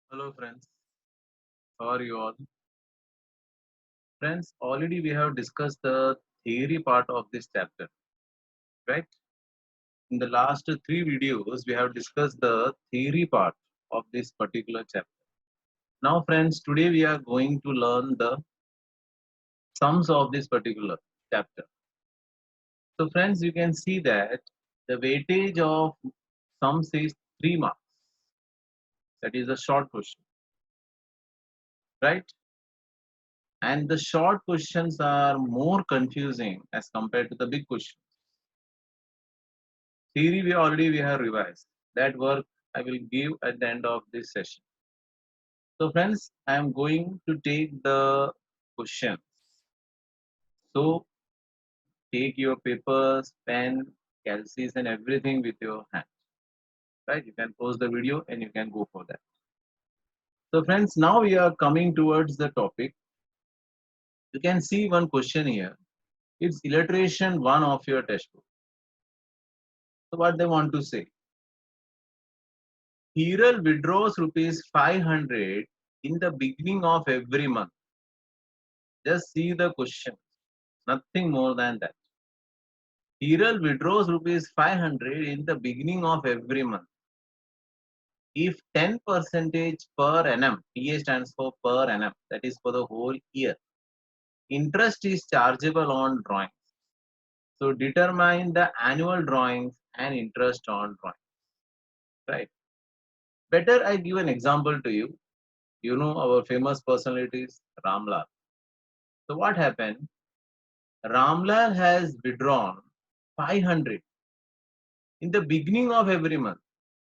Hello friends, how are you all? Friends, already we have discussed the theory part of this chapter, right? In the last three videos, we have discussed the theory part of this particular chapter. Now friends, today we are going to learn the sums of this particular chapter. So friends, you can see that the weightage of sums is 3 marks. That is a short question, right? And the short questions are more confusing as compared to the big questions. Theory we have revised. That work I will give at the end of this session. So friends, I am going to take the questions. So take your papers, pen, calces and everything with your hand. Right? You can pause the video and you can go for that. So friends, now we are coming towards the topic. You can see one question here. It's illustration one of your textbook. So what they want to say? Hiral withdraws rupees 500 in the beginning of every month. Just see the question, nothing more than that. Hiral withdraws rupees 500 in the beginning of every month. If 10 percentage per annum, PA stands for per annum, that is for the whole year, interest is chargeable on drawings. So determine the annual drawings and interest on drawings, right? Better I give an example to you. You know our famous personalities, Ramlal. So what happened? Ramlal has withdrawn 500 in the beginning of every month.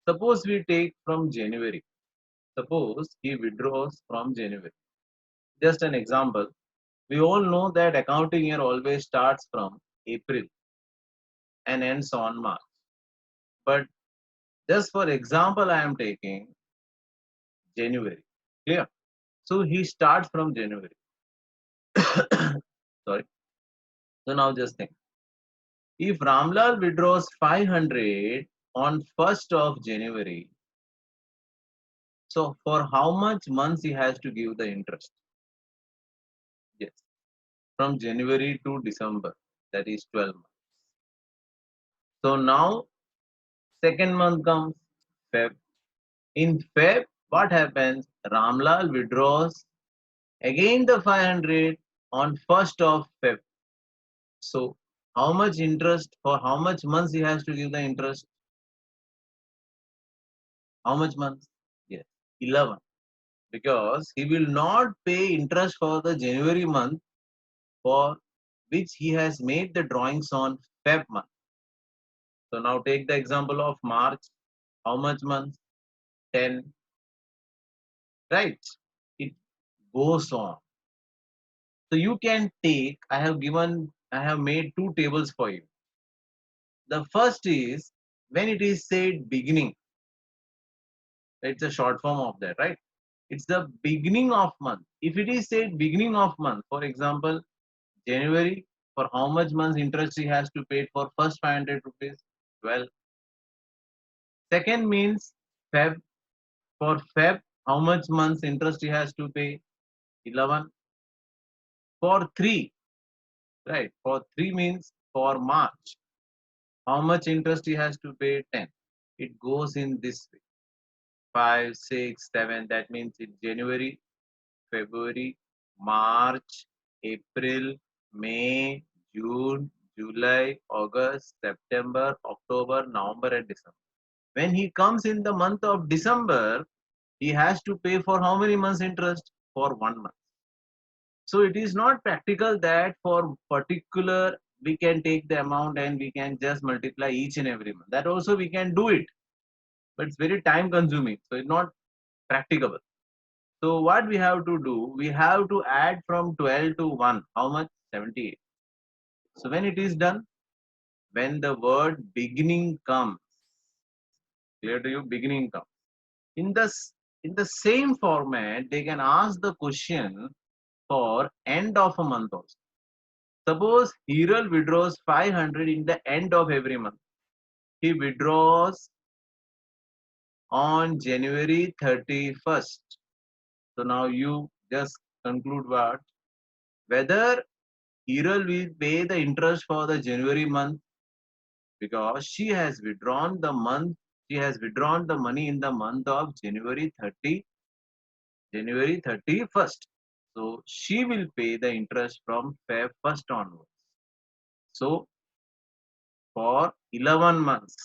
Suppose we take from January. Suppose he withdraws from January. Just an example. We all know that accounting year always starts from April and ends on March. But just for example, I am taking January. Clear? So he starts from January. Sorry. So now just think. If Ramlal withdraws 500 on 1st of January, so for how much months he has to give the interest? Yes, from January to December, that is 12 months. So now second month comes Feb. In Feb, what happens? Ramlal withdraws again the 500 on 1st of Feb. So how much interest for how much months he has to give the interest? How much months? Yes, 11. Because he will not pay interest for the January month for which he has made the drawings on Feb month. So now take the example of March. How much months? 10. Right? It goes on. So you can take, I have made two tables for you. The first is when it is said beginning. It's a short form of that, right? It's the beginning of month. If it is said beginning of month, for example, January, for how much months interest he has to pay for first 500 rupees? 12. Second means Feb. For Feb, how much months interest he has to pay? 11. For 3, right? For 3 means for March, how much interest he has to pay? 10. It goes in this way. 5, 6, 7. That means in January, February, March, April, May, June, July, August, September, October, November, and December. When he comes in the month of December, he has to pay for how many months interest? For 1 month. So it is not practical that for particular we can take the amount and we can just multiply each and every month. That also we can do it, but it's very time consuming. So it's not practicable. So what we have to do, we have to add from 12 to 1. How much? 78. So when it is done, when the word beginning comes, clear to you, beginning comes. In the same format, they can ask the question for end of a month also. Suppose Hiral withdraws 500 in the end of every month. He withdraws on January 31st. So now you just conclude what? Whether Hiral will pay the interest for the January month because she has withdrawn the money in the month of January 31st. So she will pay the interest from Feb 1st onwards. So for 11 months,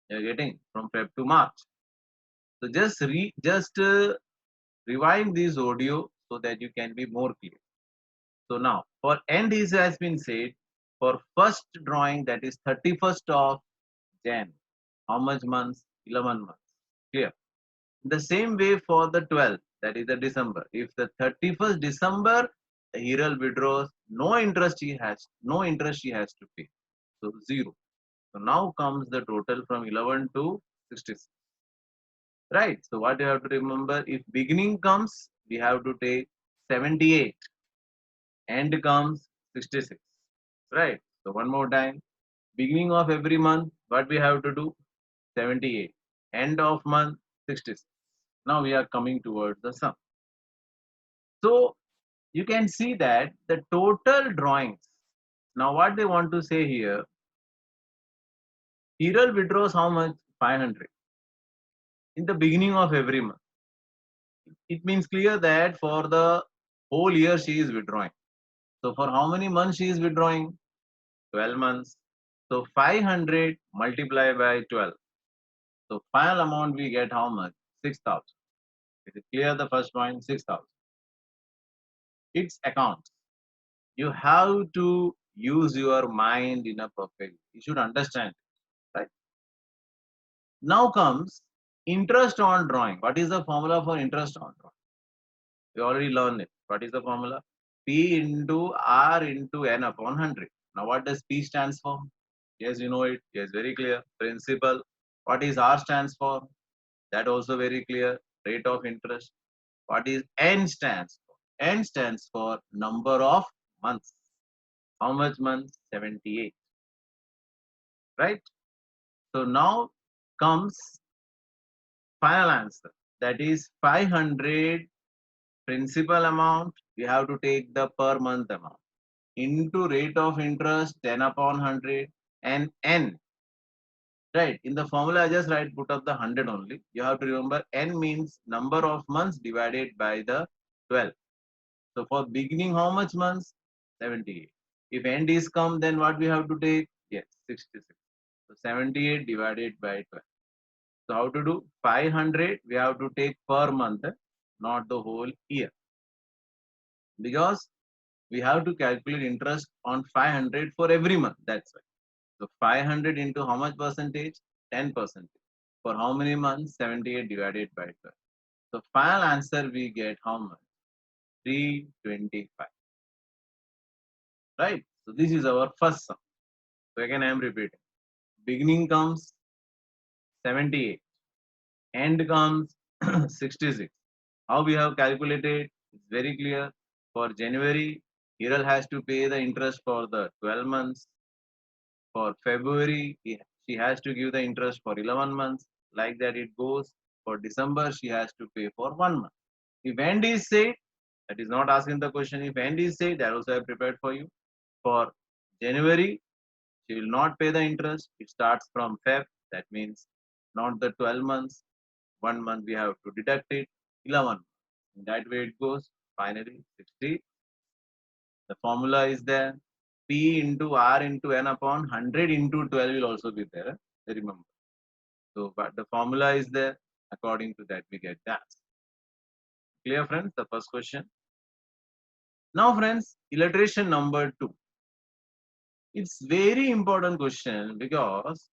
you're getting from Feb to March. So just rewind this audio so that you can be more clear. So now for end is has been said for first drawing, that is 31st of Jan. How much months? 11 months. Clear. The same way for the 12th, that is the December. If the 31st December the Hiral withdraws, no interest she has to pay. So zero. So now comes the total from 11 to 66. Right. So what you have to remember, if beginning comes, we have to take 78. End comes 66. Right. So one more time. Beginning of every month, what we have to do? 78. End of month, 66. Now we are coming towards the sum. So you can see that the total drawings. Now what they want to say here, Hiral withdraws how much? 500 in the beginning of every month. It means clear that for the whole year she is withdrawing. So for how many months she is withdrawing? 12 months. So 500 multiplied by 12. So final amount we get how much? 6,000. Is it clear the first point? 6,000. It's accounts. You have to use your mind in a perfect. You should understand. Right. Now comes interest on drawing. What is the formula for interest on drawing? We already learned it. What is the formula? P into R into N upon 100. Now what does P stands for? Yes, you know it. Yes, very clear. Principal. What is R stands for? That also very clear. Rate of interest. What is N stands for? N stands for number of months. How much months? 78. Right? So now comes final answer. That is 500 principal amount. We have to take the per month amount into rate of interest 10 upon 100 and N. Right. In the formula, I just write put up the 100 only. You have to remember N means number of months divided by the 12. So for beginning, how much months? 78. If end is come, then what we have to take? Yes, 66. So 78 divided by 12. So how to do? 500 we have to take per month, not the whole year. Because we have to calculate interest on 500 for every month. That's why. So 500 into how much percentage? 10%. For how many months? 78 divided by 12. So final answer we get how much? 325. Right? So this is our first sum. So again I am repeating. Beginning comes 78. End comes 66. How we have calculated? It's very clear. For January, Hiral has to pay the interest for the 12 months. For February, she has to give the interest for 11 months. Like that it goes. For December, she has to pay for 1 month. If end is said, that is not asking the question. If end is said, that also I have prepared for you. For January, she will not pay the interest. It starts from Feb. That means not the 12 months. 1 month we have to deduct it. 11. In that way it goes. Finally, 60. The formula is there. P into R into N upon 100 into 12 will also be there. Remember. So, but the formula is there. According to that, we get that. Clear, friends? The first question. Now, friends, illustration number 2. It's very important question because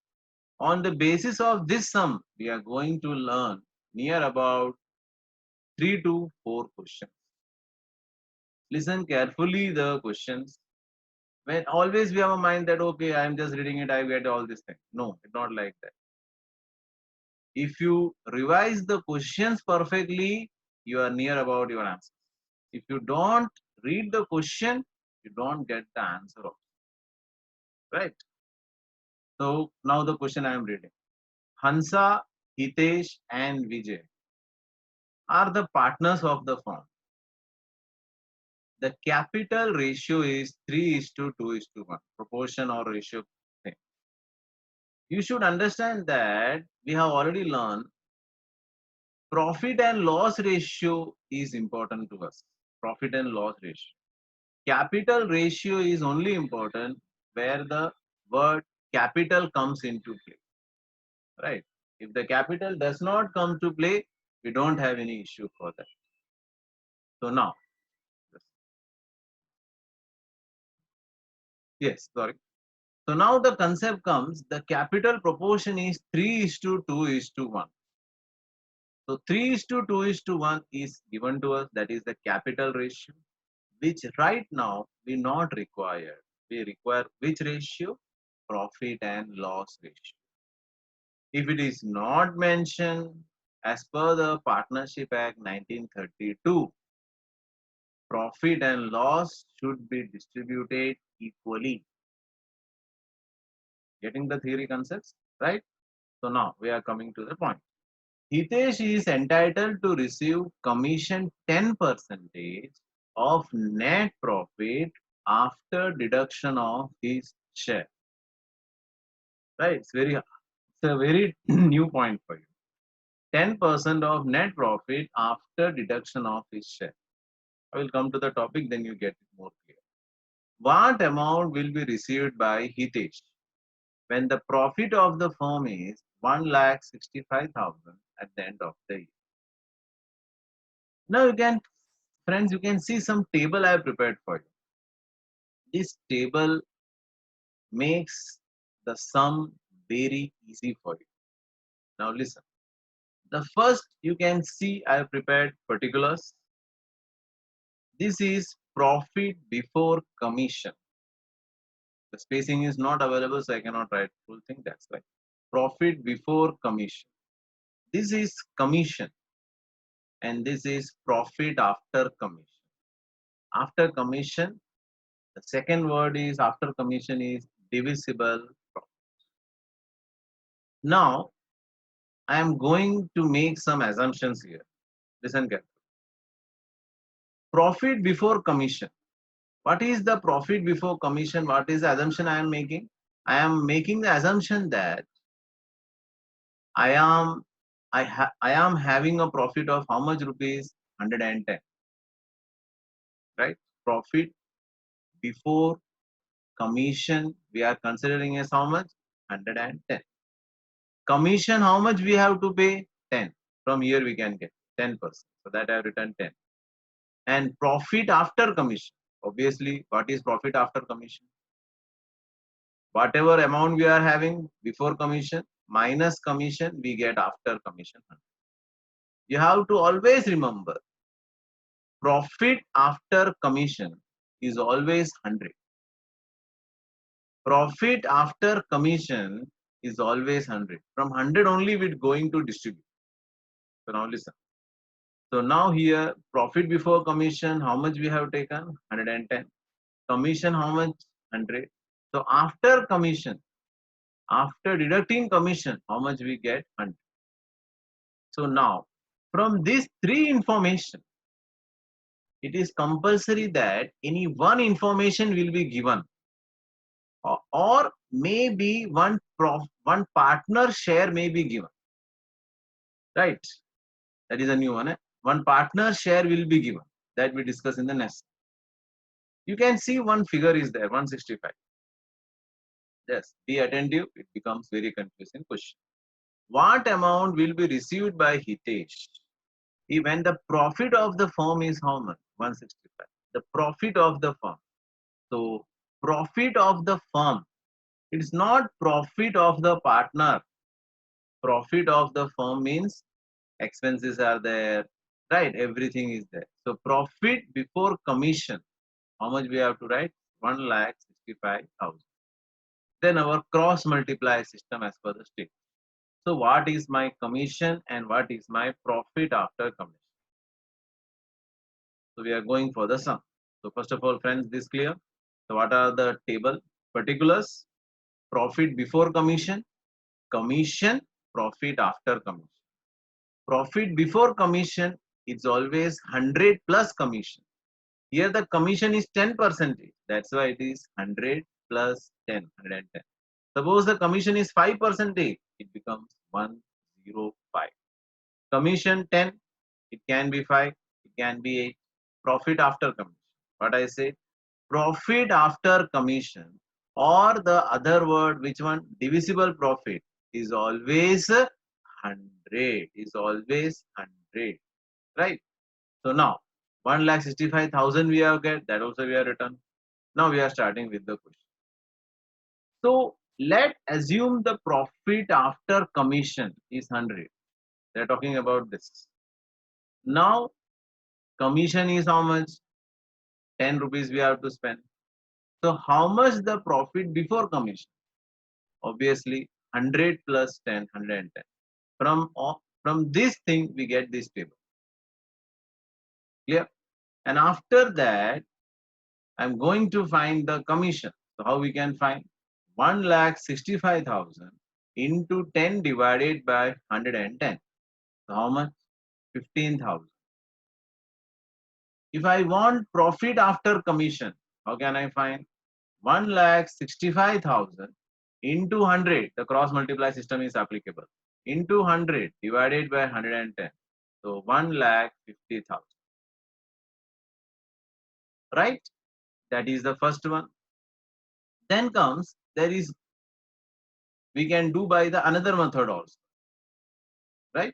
on the basis of this sum, we are going to learn near about 3 to 4 questions. Listen carefully the questions. When always we have a mind that okay, I am just reading it, I get all this thing. No, it's not like that. If you revise the questions perfectly, you are near about your answer. If you don't read the question, you don't get the answer of. Right? So now the question I am reading. Hansa Hitesh and Vijay are the partners of the firm. The capital ratio is 3:2:1, proportion or ratio thing. You should understand that we have already learned profit and loss ratio is important to us. Profit and loss ratio. Capital ratio is only important where the word capital comes into play, right? If the capital does not come to play, we don't have any issue for that. So now, yes, sorry. So now the concept comes, the capital proportion is 3:2:1. So 3:2:1 is given to us, that is the capital ratio, which right now we not require. We require which ratio? Profit and loss ratio. If it is not mentioned as per the Partnership Act 1932, profit and loss should be distributed equally. Getting the theory concepts, right? So now we are coming to the point. Hitesh is entitled to receive commission 10% of net profit after deduction of his share. Right? It's a very new point for you. 10% of net profit after deduction of his share. I will come to the topic, then you get it more clear. What amount will be received by Hitesh when the profit of the firm is 1,65,000 at the end of the year? Now you can, friends, you can see some table I have prepared for you. This table makes the sum very easy for you. Now listen. The first you can see I have prepared particulars. This is profit before commission. The spacing is not available, so I cannot write full thing. That's why. Profit before commission. This is commission, and this is profit after commission. After commission, the second word is after commission is divisible profit. Now, I am going to make some assumptions here. Listen carefully. Profit before commission. What is the profit before commission? What is the assumption I am making? I am making the assumption that I am having a profit of how much rupees? 110. Right? Profit before commission we are considering as how much? 110. Commission, how much we have to pay? 10. From here we can get 10%. So that I have written 10. And profit after commission. Obviously, what is profit after commission? Whatever amount we are having before commission minus commission, we get after commission. You have to always remember, profit after commission is always 100. Profit after commission is always 100. From 100 only we're going to distribute. So now listen. So now here, profit before commission, how much we have taken? 110. Commission, how much? 100. So after commission, after deducting commission, how much we get? 100. So now, from these three information, it is compulsory that any one information will be given, or maybe one partner share may be given. Right? That is a new one. One partner share will be given. That we discuss in the next. You can see one figure is there, 165. Yes, be attentive. It becomes very confusing question. What amount will be received by Hitesh when the profit of the firm is how much? 165. The profit of the firm. So profit of the firm. It's not profit of the partner. Profit of the firm means expenses are there, right? Everything is there. So profit before commission. How much we have to write? 1,65,000. Then our cross multiply system as per the state. So what is my commission and what is my profit after commission? So we are going for the sum. So first of all, friends, this clear? So what are the table particulars? Profit before commission, commission, profit after commission. Profit before commission is always 100 plus commission. Here the commission is 10%. That's why it is 100 plus 10, 110. Suppose the commission is 5%, it becomes 105. Commission 10, it can be 5, it can be 8. Profit after commission. What I say? Profit after commission, or the other word, which one? Divisible profit is always 100. Is always 100. Right? So now 1,65,000 we have get, that also we have written. Now we are starting with the question. So let assume the profit after commission is 100. They are talking about this. Now commission is how much? 10 rupees we have to spend. So how much the profit before commission? Obviously 100 plus 10, 110. From this thing we get this table. Clear? And after that I'm going to find the commission. So how we can find? 1,65,000 into 10 divided by 110. So how much? 15,000. If I want profit after commission, how can I find? 1,65,000 into 100. The cross multiply system is applicable. Into 100 divided by 110. So 1,50,000. Right? That is the first one. Then comes, we can do by the another method also. Right?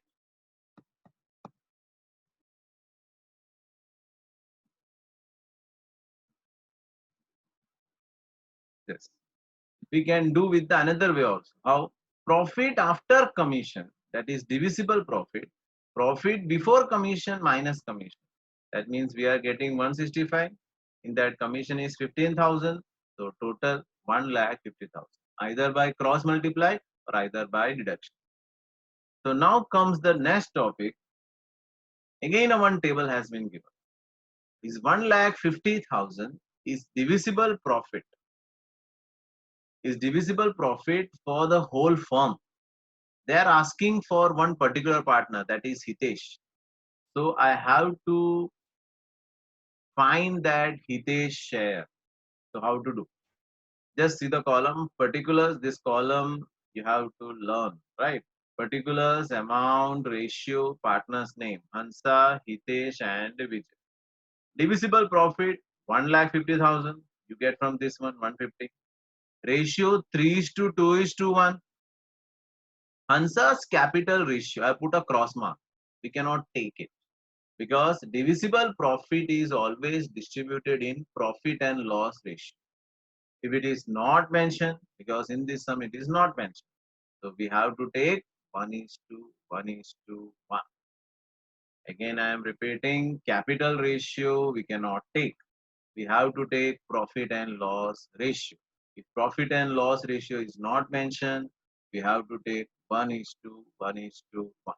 Yes. We can do with the another way also. How? Profit after commission, that is divisible profit. Profit before commission minus commission. That means we are getting 165. In that commission is 15,000. So total 1,50,000. Either by cross multiply or either by deduction. So now comes the next topic. Again a one table has been given. Is 1,50,000 is divisible profit. Is divisible profit for the whole firm. They are asking for one particular partner, that is Hitesh. So I have to find that Hitesh share. So how to do? Just see the column particulars. This column you have to learn, right? Particulars, amount, ratio, partner's name, Hansa, Hitesh, and Vijay. Divisible profit 1,50,000. You get from this one 150. Ratio 3:2:1. Hansa's capital ratio, I put a cross mark. We cannot take it because divisible profit is always distributed in profit and loss ratio. If it is not mentioned, because in this sum it is not mentioned, so we have to take 1:1:1. Again, I am repeating, capital ratio we cannot take. We have to take profit and loss ratio. If profit and loss ratio is not mentioned, we have to take 1:1:1.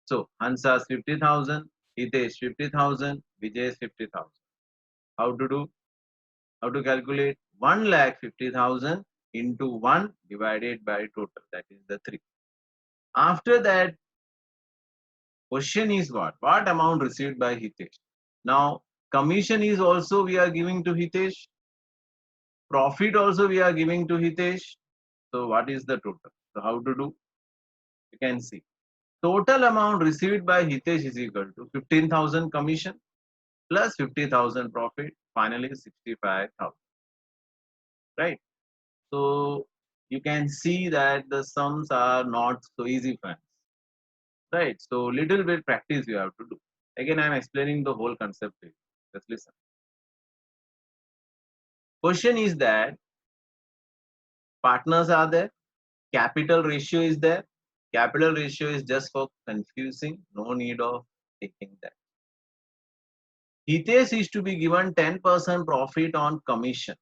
So Hansa's 50,000, Hitesh 50,000, Vijay's 50,000. How to do? How to calculate? 1,50,000 into 1 divided by total. That is the 3. After that, question is what? What amount received by Hitesh? Now, commission is also we are giving to Hitesh. Profit also we are giving to Hitesh. So what is the total? So how to do? You can see. Total amount received by Hitesh is equal to 15,000 commission plus 50,000 profit, finally 65,000. Right? So you can see that the sums are not so easy, friends. Right? So little bit practice you have to do. Again, I am explaining the whole concept here. Just listen. Question is that partners are there, capital ratio is there. Capital ratio is just for confusing, no need of taking that. Hitesh is to be given 10% profit on commission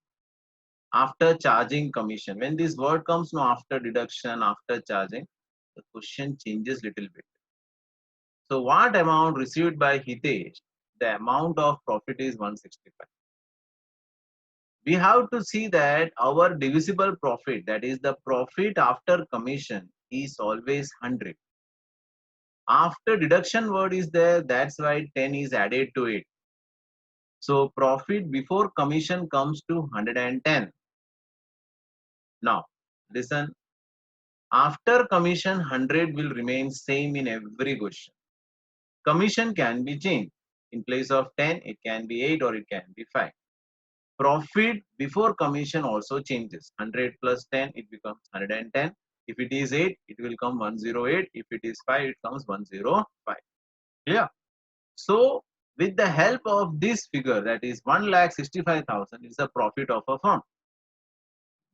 after charging commission. When this word comes, no, after deduction, after charging, the question changes little bit. So what amount received by Hitesh? The amount of profit is 165. We have to see that our divisible profit, that is the profit after commission, is always 100. After deduction word is there, that's why 10 is added to it. So profit before commission comes to 110. Now, listen. After commission, 100 will remain same in every question. Commission can be changed. In place of 10, it can be 8 or it can be 5. Profit before commission also changes. 100 plus 10, it becomes 110. If it is 8, it will come 108. If it is 5, it comes 105. Yeah. So, with the help of this figure, that is 1,65,000 is the profit of a firm.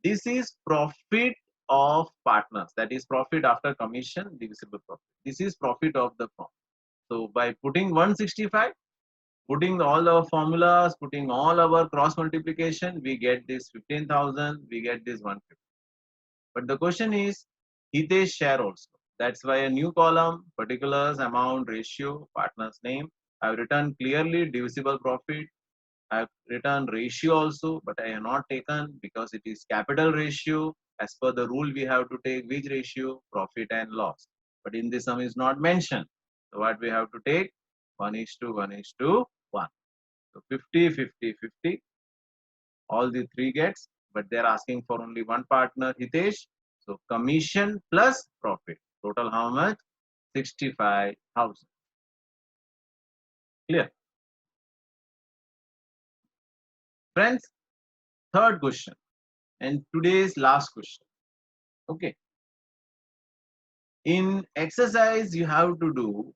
This is profit of partners. That is profit after commission divisible profit. This is profit of the firm. So, by putting 165, putting all our formulas, putting all our cross multiplication, we get this 15,000, we get this 150. But the question is Hitesh share also. That's why a new column, particulars, amount, ratio, partner's name. I've written clearly divisible profit. I've written ratio also, but I have not taken because it is capital ratio. As per the rule, we have to take which ratio? Profit and loss. But in this sum is not mentioned. So what we have to take? 1:1:1. So 50, 50, 50. All the three gets, but they're asking for only one partner, Hitesh. So commission plus profit. Total how much? 65,000. Clear? Friends, third question and today's last question. Okay. In exercise, you have to do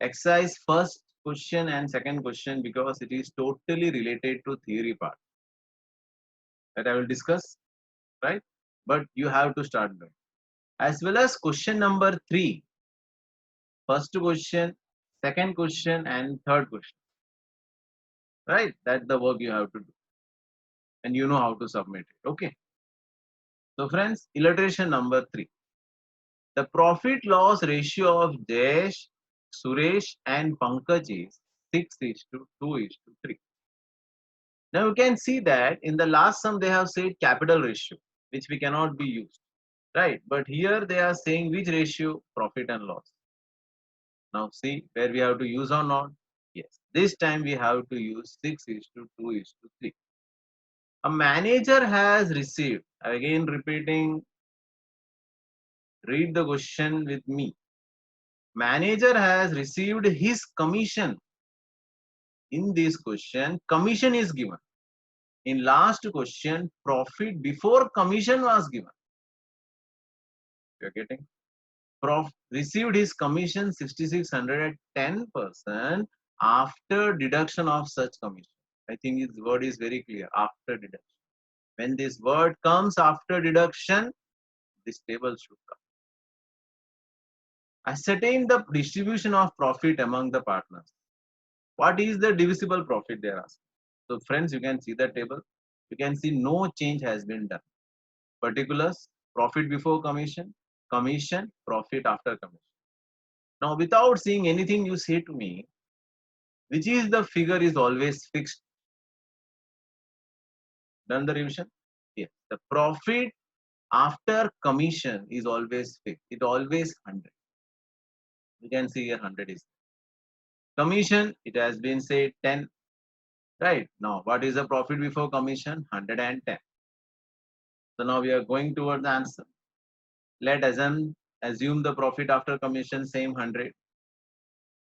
exercise first question and second question because it is totally related to theory part that I will discuss, right? But you have to start doing. As well as question number 3, first question, second question, and third question, right? That's the work you have to do, and you know how to submit it. Okay. So, friends, illustration number 3. The profit loss ratio of Jayesh, Suresh, and Pankaj is 6:2:3. Now you can see that in the last sum they have said capital ratio, which we cannot be used, right? But here they are saying which ratio? Profit and loss. Now see where we have to use or not? Yes, this time we have to use 6:2:3. A manager has received, again repeating, read the question with me. Manager has received his commission. In this question, commission is given. In last question, profit before commission was given. You are getting? Received his commission 6,600 at 10% after deduction of such commission. I think his word is very clear. After deduction. When this word comes after deduction, this table should come. Ascertain the distribution of profit among the partners. What is the divisible profit they are asking? So friends, you can see the table. You can see no change has been done. Particulars, profit before commission, commission, profit after commission. Now without seeing anything, you say to me, which is the figure is always fixed? Done the revision? Yes. The profit after commission is always fixed. It always 100. You can see here 100 is. Commission, it has been said 10. Right. Now, what is the profit before commission? 110. So now we are going towards the answer. Let assume the profit after commission same 100.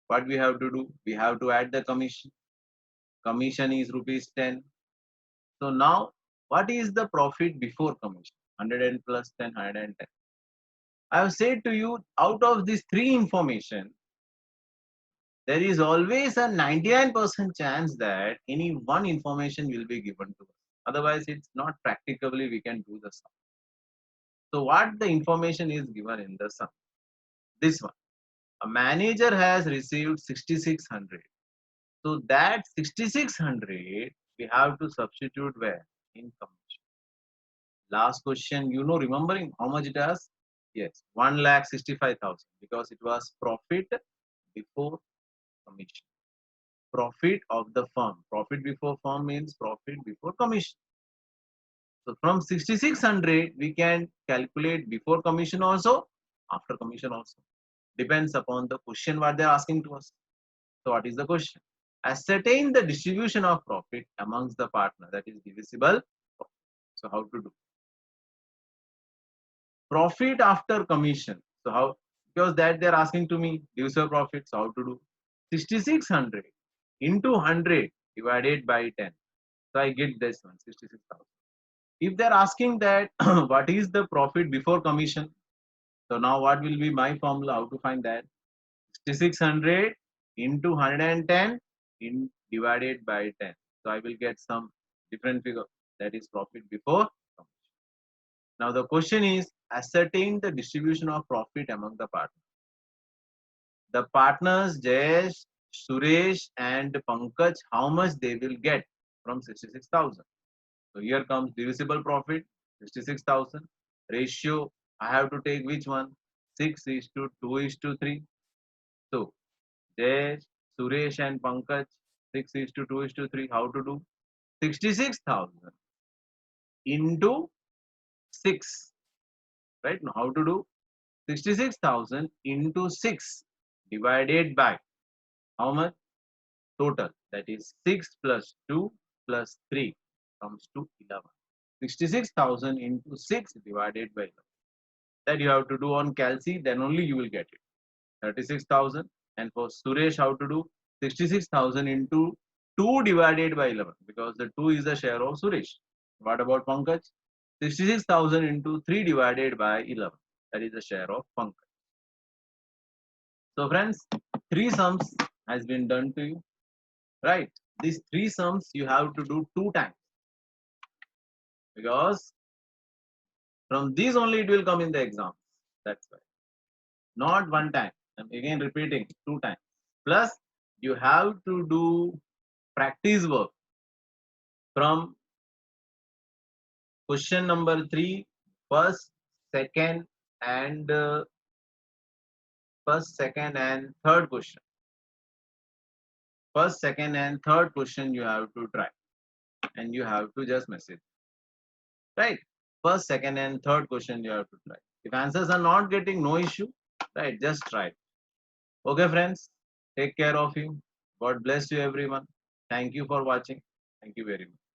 What we have to do? We have to add the commission. Commission is rupees 10. So now, what is the profit before commission? 100 plus 10, 110. I have said to you, out of these three information, there is always a 99% chance that any one information will be given to us. Otherwise, it's not practically we can do the sum. So what the information is given in the sum? This one. A manager has received 6,600. So that 6,600 we have to substitute where? In commission. Last question, remembering how much it has? Yes, 1,65,000 because it was profit before commission. Profit of the firm. Profit before firm means profit before commission. So from 6600, we can calculate before commission also, after commission also. Depends upon the question what they're asking to us. So what is the question? Ascertain the distribution of profit amongst the partner, that is divisible profit. So how to do? Profit after commission. So how? Because that they're asking to me divisible profit. So how to do? 6600 into 100 divided by 10. So I get this one, 66,000. If they're asking that what is the profit before commission, so now what will be my formula? How to find that? 6600 into 110 in divided by 10. So I will get some different figure, that is profit before commission. Now the question is ascertain the distribution of profit among the partners. The partners Jayesh, Suresh and Pankaj, how much they will get from 66,000. So here comes divisible profit, 66,000. Ratio, I have to take which one? 6 is to 2 is to 3. So Jayesh, Suresh and Pankaj, 6 is to 2 is to 3. How to do? 66,000 into 6. Right? Now how to do? 66,000 into 6 divided by how much? Total. That is 6 plus 2 plus 3 comes to 11. 66,000 into 6 divided by 11. That you have to do on Calci, then only you will get it. 36,000. And for Suresh, how to do? 66,000 into 2 divided by 11, because the 2 is the share of Suresh. What about Pankaj? 66,000 into 3 divided by 11. That is the share of Pankaj. So friends, 3 sums has been done to you. Right? These 3 sums you have to do 2 times. Because from these only it will come in the exam. That's why. Not one time. I'm again repeating 2 times. Plus, you have to do practice work from question number 3, first, second, and third question. First, second, and third question you have to try, and you have to just message. Right? First, second, and third question you have to try. If answers are not getting, no issue. Right? Just try. Okay, friends. Take care of you. God bless you, everyone. Thank you for watching. Thank you very much.